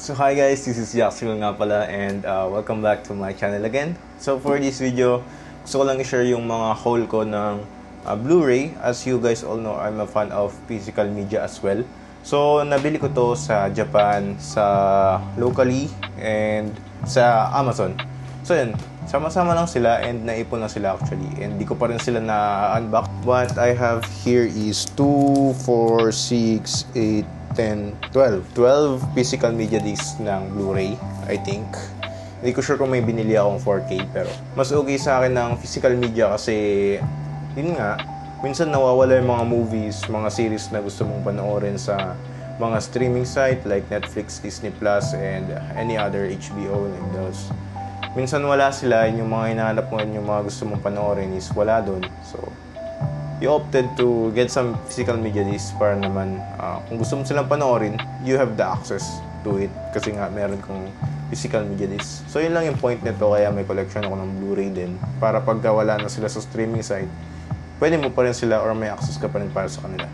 So hi guys, this is Yaxil nga pala and welcome back to my channel again. So for this video, gusto ko lang i-share yung mga haul ko ng Blu-ray. As you guys all know, I'm a fan of physical media as well. So nabili ko to sa Japan, sa locally, and sa Amazon. So yun, sama-sama lang sila and naipon na sila actually. And di ko pa rin sila na-unbox. What I have here is 2, 4, 6, 8, 10, 12 physical media discs ng Blu-ray, I think. Hindi ko sure kung may binili akong 4K, pero mas okay sa akin ng physical media kasi yun nga, minsan nawawala yung mga movies, mga series na gusto mong panoorin sa mga streaming site like Netflix, Disney Plus, and any other HBO like those. Minsan wala sila, yung mga hinahanap mo, yung mga gusto mong panoorin is wala doon. So you opted to get some physical media discs para naman kung gusto mo silang panoorin, you have the access to it kasi nga meron kong physical media discs. So yun lang yung point nito, kaya may collection ako ng Blu-ray din para pagka wala na sila sa streaming site, pwede mo pa rin sila or may access ka pa rin para sa kanila.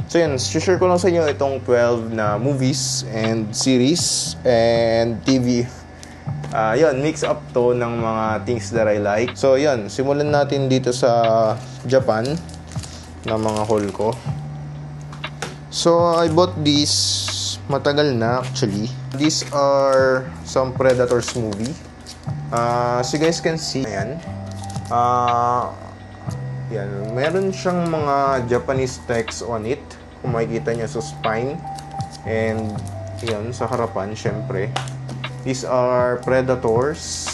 So yun, share ko lang sa inyo itong 12 na movies and series and TV. Yun, mix up to ng mga things that I like. So yun, simulan natin dito sa Japan na mga haul ko. So I bought these matagal na actually. These are some Predators movie. So you guys can see, ayan. Yan, meron siyang mga Japanese text on it. Kung makikita nyo sa spine. And yan, sa harapan, syempre. These are Predators.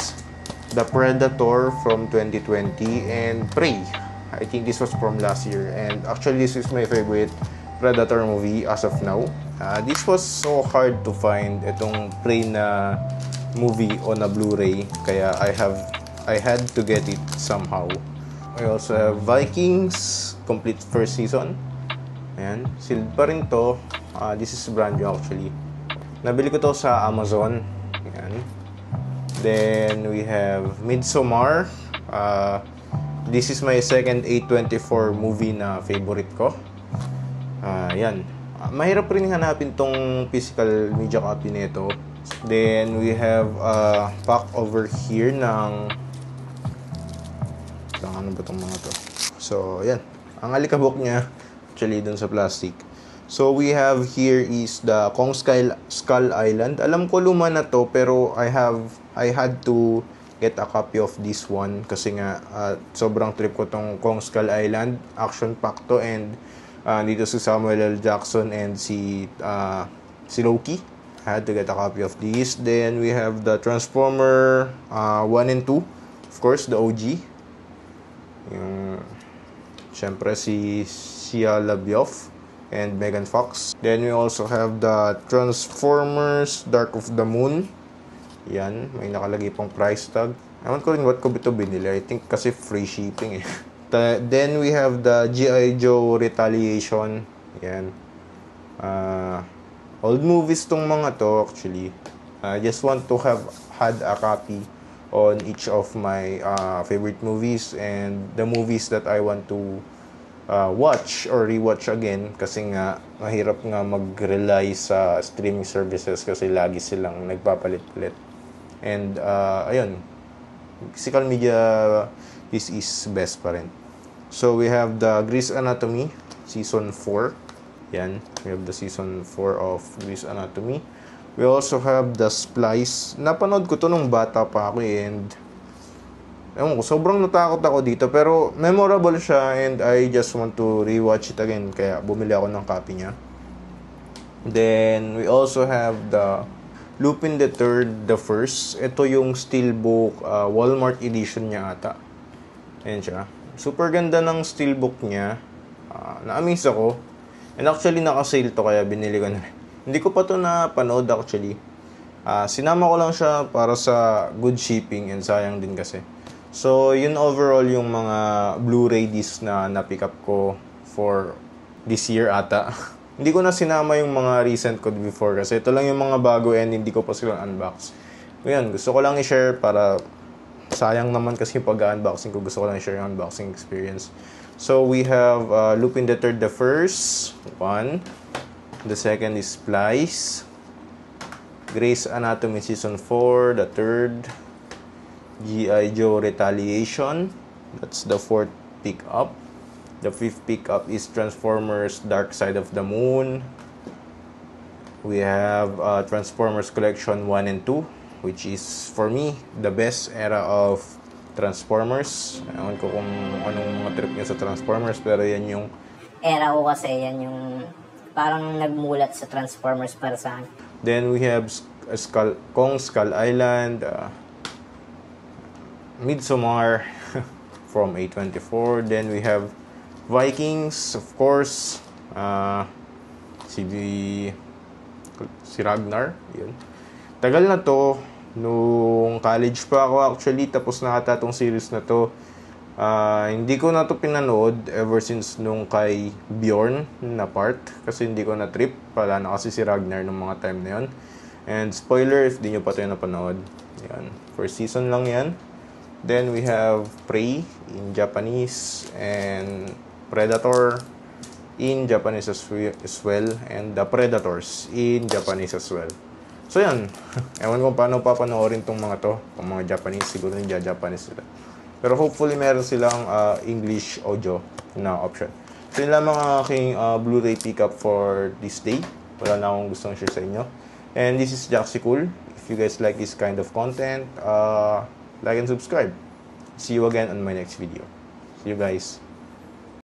The Predator from 2020 and Prey. I think this was from last year. And actually, this is my favorite Predator movie as of now. This was so hard to find, itong Prey na movie on a Blu-ray. Kaya I had to get it somehow. I also have Vikings, complete first season. Ayan, sealed pa rin to. This is brand new actually. Nabili ko to sa Amazon. Ayan. Then we have Midsommar. This is my second A24 movie na favorite ko. Yan. Mahirap rin hanapin tong physical media copy nito. Then we have a pack over here ng ano ba tong mga to? So, yan. Ang alikabok niya actually dun sa plastic. So we have here is the Kong Skull Island. Alam ko luma na to, pero I had to get a copy of this one kasi nga sobrang trip ko tong Kong Skull Island. Action pack to, and dito si Samuel L. Jackson and si Loki. I had to get a copy of this. Then we have the Transformer 1 and 2. Of course, the OG. Yung syempre si Shia LaBeouf and Megan Fox. Then we also have the Transformers Dark of the Moon. Yan, may nakalagay pang price tag. Ewan ko rin what ko ito binili. I think kasi free shipping eh. Then we have the G.I. Joe Retaliation. Yan. Old movies tong mga to actually. I just want to have had a copy on each of my favorite movies and the movies that I want to watch or rewatch again kasi nga mahirap nga mag-rely sa streaming services kasi lagi silang nagpapalit-palit. And ayun, physical media, this is best pa rin. So we have the Grey's Anatomy season 4. Yan, we have the season 4 of Grey's Anatomy. We also have the Splice. Napanood ko to nung bata pa ako and ewan ko, sobrang natakot ako dito pero memorable siya and I just want to rewatch it again kaya bumili ako ng copy niya. Then we also have the Lupin the Third, the First. Ito yung steelbook Walmart edition niya ata. Ayan siya. Super ganda ng steelbook niya. Na-amaze ako. And actually naka-sale to kaya binili ko na rin. Hindi ko pa to napanood actually. Sinama ko lang siya para sa good shipping and sayang din kasi. So, yun overall yung mga Blu-ray discs na na-pick up ko for this year ata. Hindi ko na sinama yung mga recent ko before kasi ito lang yung mga bago and hindi ko pa sila unbox. Ngayon, gusto ko lang i-share para sayang naman kasi pag-unboxing ko. Gusto ko lang i-share yung unboxing experience. So, we have Lupin the Third, the First. One. The second is Splice. Grey's Anatomy Season 4, the third. G.I. Joe Retaliation, that's the fourth pick-up. The fifth pick-up is Transformers Dark Side of the Moon. We have Transformers Collection 1 and 2, which is, for me, the best era of Transformers. Ewan ko kung anong mga trip niya sa Transformers, pero yan yung... Era ko kasi, yan yung parang nagmulat sa Transformers para sa akin. Then we have Kong Skull Island, Midsommar from A24. Then we have Vikings, of course. Si Ragnar, yun. Tagal na to, nung college pa ako actually, tapos na ata tong series na to. Hindi ko na to pinanood ever since nung kay Bjorn na part, kasi hindi ko na trip, pala na kasi si Ragnar nung mga time na yun. And spoiler, if di nyo pa ito napanood, yan, first season lang yan. Then we have Prey in Japanese and Predator in Japanese as well, and The Predators in Japanese as well. So yan, ewan ko paano papanoorin tong mga to, kung mga Japanese, siguro hindi Japanese sila. Pero hopefully meron silang English audio na option. So yun lang mga aking Blu-ray pickup for this day. Wala na akong gustong share sa inyo. And this is Jaxie Cool. If you guys like this kind of content, like and subscribe. See you again on my next video. See you guys.